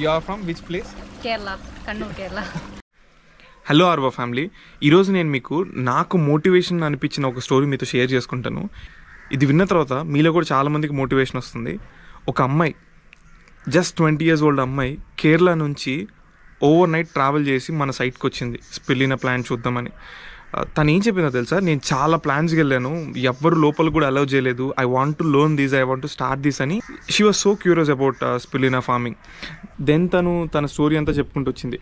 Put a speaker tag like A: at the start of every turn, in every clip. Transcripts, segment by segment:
A: You are from which place?
B: Kerala, Kannur, Kerala.
A: Hello ఆర్వా family, ఈరోజు నేను మీకు నాకు మోటివేషన్ అనిపించిన ఒక స్టోరీ మీతో షేర్ చేసుకుంటాను. ఇది విన్న తర్వాత మీలో కూడా చాలామందికి మోటివేషన్ వస్తుంది. ఒక అమ్మాయి, జస్ట్ 20 years old అమ్మాయి కేరళ నుంచి ఓవర్ నైట్ ట్రావెల్ చేసి మన సైట్కి వచ్చింది స్పిల్లినా ప్లాన్ చూద్దామని. తను ఏం చెప్పిందో తెలుసా, నేను చాలా ప్లాన్స్కి వెళ్ళాను, ఎవ్వరు లోపల కూడా అలౌ చేయలేదు, I want to learn this, I want to start this అని. She was so curious about spirulina farming. Then తన స్టోరీ అంతా చెప్పుకుంటూ వచ్చింది.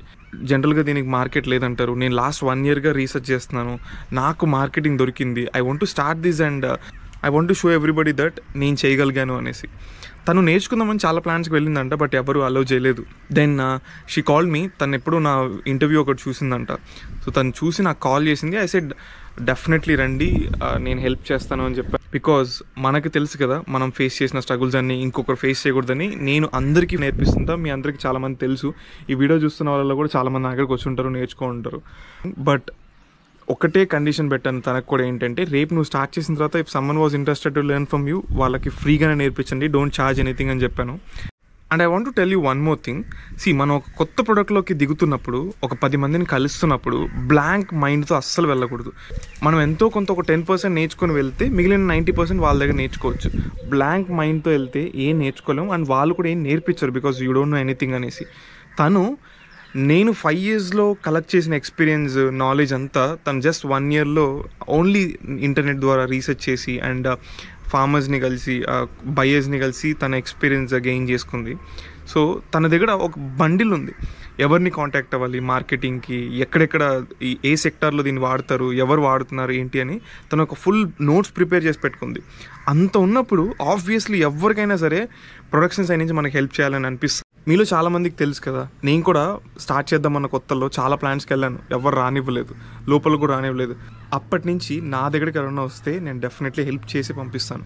A: జనరల్గా దీనికి మార్కెట్ లేదంటారు, నేను లాస్ట్ 1 yearగా రీసెర్చ్ చేస్తున్నాను, నాకు మార్కెటింగ్ దొరికింది, I want to start this and I want to show everybody that నేను చేయగలిగాను అనేసి. తను నేర్చుకుందామని చాలా ప్లాన్స్కి వెళ్ళిందంట, బట్ ఎవరు అలౌ చేయలేదు. Then she called me. తను ఎప్పుడు నా ఇంటర్వ్యూ ఒకటి చూసిందంట. సో తను చూసి నాకు కాల్ చేసింది. ఐ సెడ్ డెఫినెట్లీ రండి, నేను హెల్ప్ చేస్తాను అని చెప్పాను. బికాజ్ మనకు తెలుసు కదా, మనం ఫేస్ చేసిన స్ట్రగుల్స్ అన్నీ ఇంకొకరు ఫేస్ చేయకూడదని నేను అందరికీ నేర్పిస్తుంటా. మీ అందరికీ చాలామంది తెలుసు, ఈ వీడియో చూస్తున్న వాళ్ళలో కూడా చాలామంది నా దగ్గరికి వచ్చి ఉంటారు, నేర్చుకుంటారు. బట్ ఒకటే కండిషన్ పెట్టాను తనకు కూడా, ఏంటంటే రేపు నువ్వు స్టార్ట్ చేసిన తర్వాత if someone was interested to learn from you, వాళ్ళకి ఫ్రీగానే నేర్పించండి, డోంట్ ఛార్జ్ ఎనీథింగ్ అని చెప్పాను. And I want to tell you one more thing. మనం ఒక కొత్త ప్రోడక్ట్లోకి దిగుతున్నప్పుడు, ఒక 10 మందిని కలుస్తున్నప్పుడు బ్లాంక్ మైండ్తో అస్సలు వెళ్ళకూడదు. మనం ఎంతో కొంత ఒక 10% నేర్చుకొని వెళ్తే మిగిలిన 90% వాళ్ళ దగ్గర నేర్చుకోవచ్చు. బ్లాంక్ మైండ్తో వెళ్తే ఏం నేర్చుకోలేము, అండ్ వాళ్ళు కూడా ఏం నేర్పించరు, because you don't know anything అనేసి. నేను 5 yearsలో కలెక్ట్ చేసిన ఎక్స్పీరియన్స్, నాలెడ్జ్ అంతా తను జస్ట్ 1 yearలో ఓన్లీ ఇంటర్నెట్ ద్వారా రీసెర్చ్ చేసి అండ్ ఫార్మర్స్ని కలిసి, బయర్స్ని కలిసి తన ఎక్స్పీరియన్స్ గెయిన్ చేసుకుంది. సో తన దగ్గర ఒక బండిల్ ఉంది, ఎవరిని కాంటాక్ట్ అవ్వాలి మార్కెటింగ్కి, ఎక్కడెక్కడ ఏ సెక్టార్లో దీన్ని వాడతారు, ఎవరు వాడుతున్నారు ఏంటి అని తను ఒక ఫుల్ నోట్స్ ప్రిపేర్ చేసి పెట్టుకుంది. అంత ఉన్నప్పుడు ఆబ్వియస్లీ ఎవరికైనా సరే ప్రొడక్షన్ సైడ్ నుంచి మనకి హెల్ప్ చేయాలని అనిపిస్తుంది. మీలో చాలామందికి తెలుసు కదా, నేను కూడా స్టార్ట్ చేద్దామన్న కొత్తలో చాలా ప్లాన్స్కి వెళ్ళాను, ఎవరు రానివ్వలేదు, లోపల కూడా రానివ్వలేదు. అప్పటి నుంచి నా దగ్గరికి ఎవరైనా వస్తే నేను డెఫినెట్లీ హెల్ప్ చేసి పంపిస్తాను.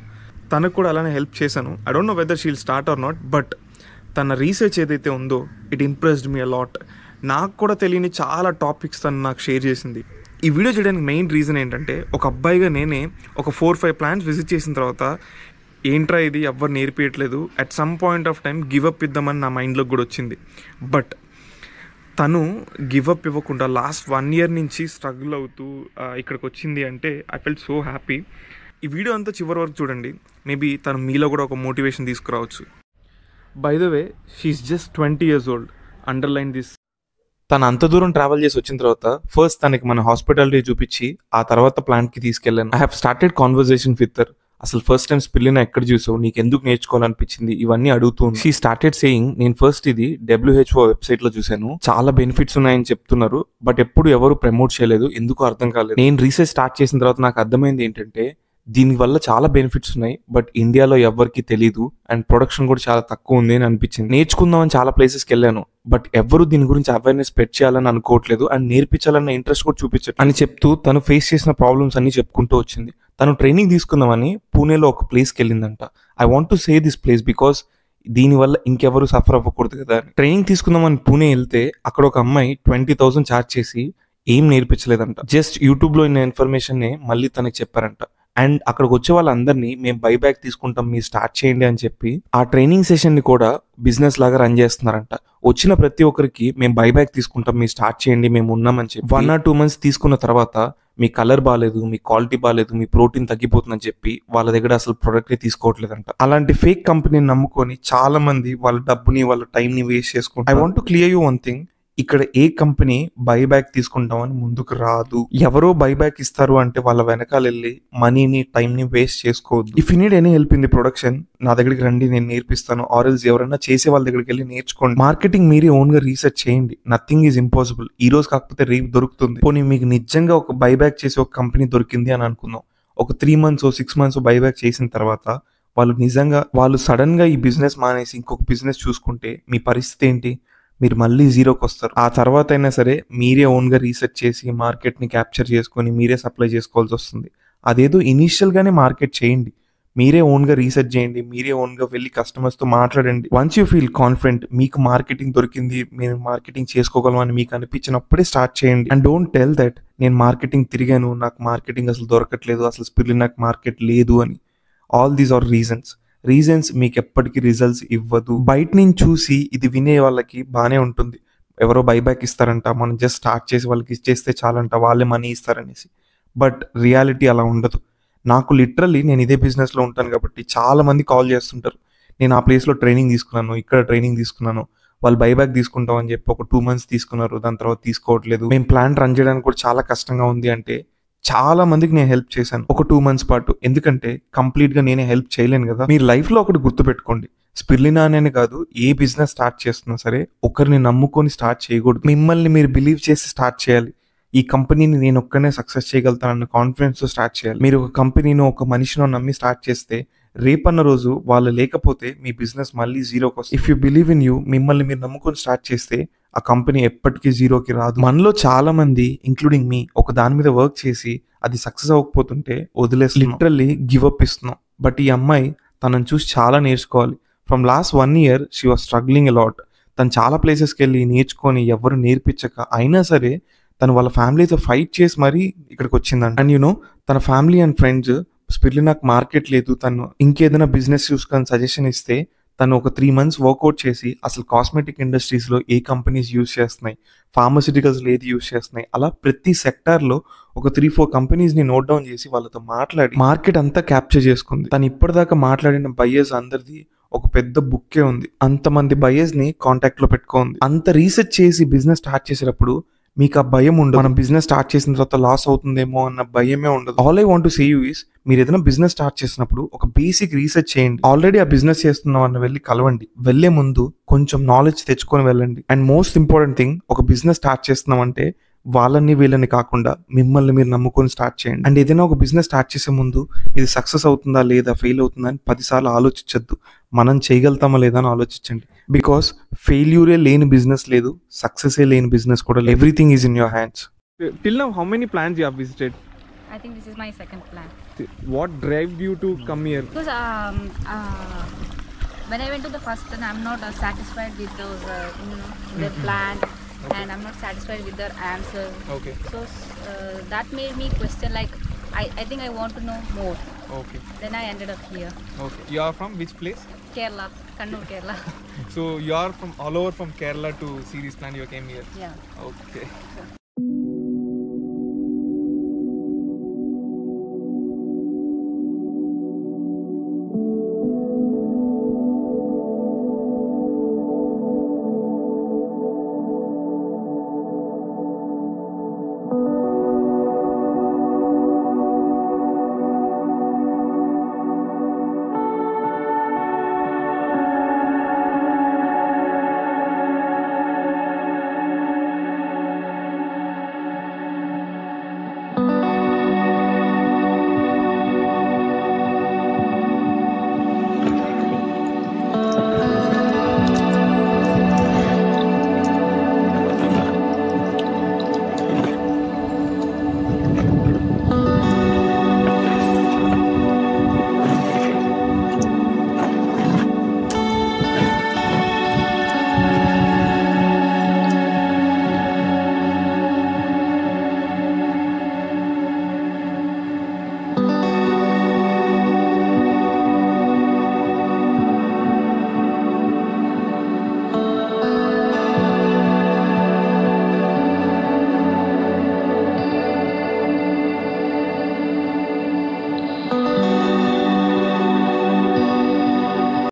A: తనకు కూడా అలానే హెల్ప్ చేశాను. I don't know whether she'll start or not, but తన రీసెర్చ్ ఏదైతే ఉందో ఇట్ ఇంప్రెస్డ్ మీ అలాట్. నాకు కూడా తెలియని చాలా టాపిక్స్ తను నాకు షేర్ చేసింది. ఈ వీడియో చేయడానికి మెయిన్ రీజన్ ఏంటంటే, ఒక అబ్బాయిగా నేనే ఒక 4-5 ప్లాన్స్ విజిట్ చేసిన తర్వాత ఏంట్రా ఇది ఎవ్వరు నేర్పించట్లేదు, at some point of time give up ఇద్దామని నా మైండ్లోకి కూడా వచ్చింది. బట్ తను గివప్ ఇవ్వకుండా లాస్ట్ 1 year నుంచి స్ట్రగుల్ అవుతూ ఇక్కడికి వచ్చింది అంటే ఐ ఫెల్ట్ సో హ్యాపీ. ఈ వీడియో అంతా చివరి వరకు చూడండి, మేబీ తను మీలో కూడా ఒక మోటివేషన్ తీసుకురావచ్చు. By the way, she's just 20 years old, underline this. తను అంత దూరం ట్రావెల్ చేసి వచ్చిన తర్వాత ఫస్ట్ తనకి మన హాస్పిటాలిటీ చూపించి ఆ తర్వాత ప్లాంట్కి తీసుకెళ్ళాను. I have started conversation with her. అసలు ఫస్ట్ టైం స్పిల్లినా ఎక్కడ చూసావు, నీకు ఎందుకు నేర్చుకోవాలనిపించింది, ఇవన్నీ అడుగుతూ షీ స్టార్టెడ్ సేయింగ్, నేను ఫస్ట్ ఇది WHO వెబ్సైట్లో చూశాను, చాలా బెనిఫిట్స్ ఉన్నాయని చెప్తున్నారు, బట్ ఎప్పుడు ఎవరు ప్రమోట్ చేయలేదు, ఎందుకు అర్థం కాలేదు. నేను రీసెర్చ్ స్టార్ట్ చేసిన తర్వాత నాకు అర్థమైంది ఏంటంటే, దీనివల్ల చాలా బెనిఫిట్స్ ఉన్నాయి, బట్ ఇండియాలో ఎవరికి తెలీదు అండ్ ప్రొడక్షన్ కూడా చాలా తక్కువ ఉంది అని అనిపించింది. నేర్చుకుందామని చాలా ప్లేసెస్కి వెళ్ళాను, బట్ ఎవరు దీని గురించి అవేర్నెస్ స్ప్రెడ్ చేయాలని అనుకోవట్లేదు అండ్ నేర్పించాలన్న ఇంట్రెస్ట్ కూడా చూపించట్లేదు అని చెప్తూ తను ఫేస్ చేసిన ప్రాబ్లమ్స్ అన్ని చెప్పుకుంటూ వచ్చింది. తను ట్రైనింగ్ తీసుకుందామని పూణేలో ఒక ప్లేస్కి వెళ్ళిందంట. I want to say this place because దీనివల్ల ఇంకెవరు సఫర్ అవ్వకూడదు కదా. ట్రైనింగ్ తీసుకుందామని పూణే వెళ్తే అక్కడ ఒక అమ్మాయి 20,000 ఛార్జ్ చేసి ఏం నేర్పించలేదంట, జస్ట్ యూట్యూబ్లో ఉన్న ఇన్ఫర్మేషన్నే మళ్ళీ తనకి చెప్పారంట. అండ్ అక్కడికి వచ్చే వాళ్ళందరినీ మేము బైబ్యాక్ తీసుకుంటాం, మీరు స్టార్ట్ చేయండి అని చెప్పి ఆ ట్రైనింగ్ సెషన్ని కూడా బిజినెస్ లాగా రన్ చేస్తున్నారంట. వచ్చిన ప్రతి ఒక్కరికి మేము బైబ్యాక్ తీసుకుంటాం, మీరు స్టార్ట్ చేయండి, మేము ఉన్నామని చెప్పి 1 or 2 months తీసుకున్న తర్వాత మీ కలర్ బాగాలేదు, మీ క్వాలిటీ బాగాలేదు, మీ ప్రోటీన్ తగ్గిపోతుందని చెప్పి వాళ్ళ దగ్గర అసలు ప్రొడక్ట్ తీసుకోవట్లేదంట. అలాంటి ఫేక్ కంపెనీని నమ్ముకొని చాలా మంది వాళ్ళ డబ్బుని వాళ్ళ టైంని వేస్ట్ చేసుకుంటారు. I want to clear you one thing, ఇక్కడ ఏ కంపెనీ బైబ్యాక్ తీసుకుంటామని ముందుకు రాదు. ఎవరో బైబ్యాక్ ఇస్తారు అంటే వాళ్ళ వెనకాల వెళ్ళి మనీని టైంని వేస్ట్ చేసుకోవద్దు. If you need any help in the production, నా దగ్గరికి రండి, నేను నేర్పిస్తాను. ఆర్ఎల్స్ ఎవరైనా చేసే వాళ్ళ దగ్గరికి వెళ్ళి నేర్చుకోండి. మార్కెటింగ్ మీరే ఓన్గా రీసెర్చ్ చేయండి. Nothing is impossible. ఈ రోజు కాకపోతే రేపు దొరుకుతుంది. పోనీ మీకు నిజంగా ఒక బైబ్యాక్ చేసే ఒక కంపెనీ దొరికింది అని అనుకుందాం, ఒక 3 months 6 months బైబ్యాక్ చేసిన తర్వాత వాళ్ళు సడన్ గా ఈ బిజినెస్ మానేసి ఇంకొక బిజినెస్ చూసుకుంటే మీ పరిస్థితి ఏంటి? మీరు మళ్ళీ జీరోకి వస్తారు. ఆ తర్వాత అయినా సరే మీరే ఓన్గా రీసెర్చ్ చేసి మార్కెట్ని క్యాప్చర్ చేసుకొని మీరే సప్లై చేసుకోవాల్సి వస్తుంది. అదేదో ఇనీషియల్గానే మార్కెట్ చేయండి, మీరే ఓన్గా రీసెర్చ్ చేయండి, మీరే ఓన్గా వెళ్ళి కస్టమర్స్తో మాట్లాడండి. వన్స్ యూ ఫీల్ కాన్ఫిడెంట్, మీకు మార్కెటింగ్ దొరికింది, మీరు మార్కెటింగ్ చేసుకోగలం అని మీకు అనిపించినప్పుడే స్టార్ట్ చేయండి. అండ్ డోంట్ టెల్ దట్ నేను మార్కెటింగ్ తిరిగాను, నాకు మార్కెటింగ్ అసలు దొరకట్లేదు, అసలు స్పిల్లినాకి మార్కెట్ లేదు అని. All these are reasons. Reasons మీకు ఎప్పటికీ రిజల్ట్స్ ఇవ్వదు. బయట నుంచి చూసి ఇది వినే వాళ్ళకి బాగానే ఉంటుంది, ఎవరో బైబ్యాక్ ఇస్తారంట, మనం జస్ట్ స్టార్ట్ చేసి వాళ్ళకి ఇచ్చేస్తే చాలంట, వాళ్ళే మనీ ఇస్తారనేసి. బట్ రియాలిటీ అలా ఉండదు. నాకు లిటరల్లీ నేను ఇదే బిజినెస్లో ఉంటాను కాబట్టి చాలా మంది కాల్ చేస్తుంటారు, నేను ఆ ప్లేస్లో ట్రైనింగ్ తీసుకున్నాను, ఇక్కడ ట్రైనింగ్ తీసుకున్నాను, వాళ్ళు బైబ్యాక్ తీసుకుంటాం అని చెప్పి ఒక 2 months తీసుకున్నారు, దాని తర్వాత తీసుకోవట్లేదు, మేము ప్లాన్ రన్ చేయడానికి కూడా చాలా కష్టంగా ఉంది అంటే చాలా మందికి నేను హెల్ప్ చేశాను ఒక 2 months పాటు. ఎందుకంటే కంప్లీట్గా నేనే హెల్ప్ చేయలేను కదా. మీరు లైఫ్లో ఒకటి గుర్తుపెట్టుకోండి, స్పిర్లినా అనే కాదు, ఏ బిజినెస్ స్టార్ట్ చేస్తున్నా సరే ఒకరిని నమ్ముకొని స్టార్ట్ చేయకూడదు. మిమ్మల్ని మీరు బిలీవ్ చేసి స్టార్ట్ చేయాలి. ఈ కంపెనీని నేను ఒక్కనే సక్సెస్ చేయగలుగుతానన్న కాన్ఫిడెన్స్తో స్టార్ట్ చేయాలి. మీరు ఒక కంపెనీనో ఒక మనిషినో నమ్మి స్టార్ట్ చేస్తే రేపన్న రోజు వాళ్ళు లేకపోతే మీ బిజినెస్ మళ్ళీ జీరోకి వస్తుంది. If you believe in you, మిమ్మల్ని మీరు నమ్ముకొని స్టార్ట్ చేస్తే ఆ కంపెనీ ఎప్పటికీ జీరోకి రాదు. మనలో చాలా మంది ఇంక్లూడింగ్ మీ ఒక దాని మీద వర్క్ చేసి అది సక్సెస్ అవ్వకపోతుంటే వదిలేసి లిటరల్లీ గివ్ అప్ ఇస్తున్నాం. బట్ ఈ అమ్మాయి తనని చూసి చాలా నేర్చుకోవాలి. From last 1 year she was struggling a lot. తను చాలా ప్లేసెస్కి వెళ్ళి నేర్చుకొని ఎవరు నేర్పించక అయినా సరే తను వాళ్ళ ఫ్యామిలీతో ఫైట్ చేసి మరీ ఇక్కడికి వచ్చిందంట. అండ్ యూనో తన ఫ్యామిలీ అండ్ ఫ్రెండ్స్ స్పిర్లినాకు మార్కెట్ లేదు, తను ఇంకేదైనా బిజినెస్ చూసుకొని సజెషన్ ఇస్తే తను ఒక 3 months వర్కౌట్ చేసి అసలు కాస్మెటిక్ ఇండస్ట్రీస్లో ఏ కంపెనీస్ యూజ్ చేస్తున్నాయి, ఫార్మస్యూటికల్స్లో ఏది యూజ్ చేస్తున్నాయి, అలా ప్రతి సెక్టార్లో ఒక 3-4 కంపెనీస్ని నోట్ డౌన్ చేసి వాళ్ళతో మాట్లాడి మార్కెట్ అంతా క్యాప్చర్ చేసుకుంది. తను ఇప్పటిదాకా మాట్లాడిన బయ్యర్స్ అందరిది ఒక పెద్ద బుక్కే ఉంది, అంతమంది బయ్యర్స్ని కాంటాక్ట్లో పెట్టుకోండి. అంత రీసెర్చ్ చేసి బిజినెస్ స్టార్ట్ చేసేటప్పుడు మీకు ఆ భయం ఉండదు, మనం బిజినెస్ స్టార్ట్ చేసిన తర్వాత లాస్ అవుతుందేమో అన్న భయమే ఉండదు. All I want to say you is, మీరు ఏదైనా బిజినెస్ స్టార్ట్ చేసినప్పుడు ఒక బేసిక్ రీసెర్చ్ చేయండి. ఆల్రెడీ ఆ బిజినెస్ చేస్తున్నాం అన్న వెళ్ళి కలవండి, వెళ్లే ముందు కొంచెం నాలెడ్జ్ తెచ్చుకొని వెళ్ళండి. అండ్ మోస్ట్ ఇంపార్టెంట్ థింగ్, ఒక బిజినెస్ స్టార్ట్ చేస్తున్నాం అంటే వాళ్ళని వీళ్ళని కాకుండా మిమ్మల్ని మీరు నమ్ముకొని స్టార్ట్ చేయండి. అండ్ ఏదైనా ఒక బిజినెస్ స్టార్ట్ చేసే ముందు ఇది సక్సెస్ అవుతుందా లేదా, ఫెయిల్ అవుతుందా అని 10 సార్లు ఆలోచించద్దు, మనం చేయగలుగుతామా లేదా అని ఆలోచించండి. బికాస్ ఫెయిల్యూరే లేని బిజినెస్ లేదు, సక్సెసే లేని బిజినెస్ కూడా లేదు. Everything is in your hands.
C: Till now, how many plants you have visited?
B: I think this is my second plan.
C: What drove you to come here?
B: Because when I went to the first one, I'm not satisfied with those, their plan, and I'm not satisfied with their answer.
C: Okay.
B: So that made me question, like, I think I want to know more.
C: Okay.
B: Then I ended up here.
C: Okay. You are from which place?
B: Kerala, Kannur, Kerala.
C: So you are from all over from Kerala to see this plant. You came here.
B: Yeah.
C: Okay.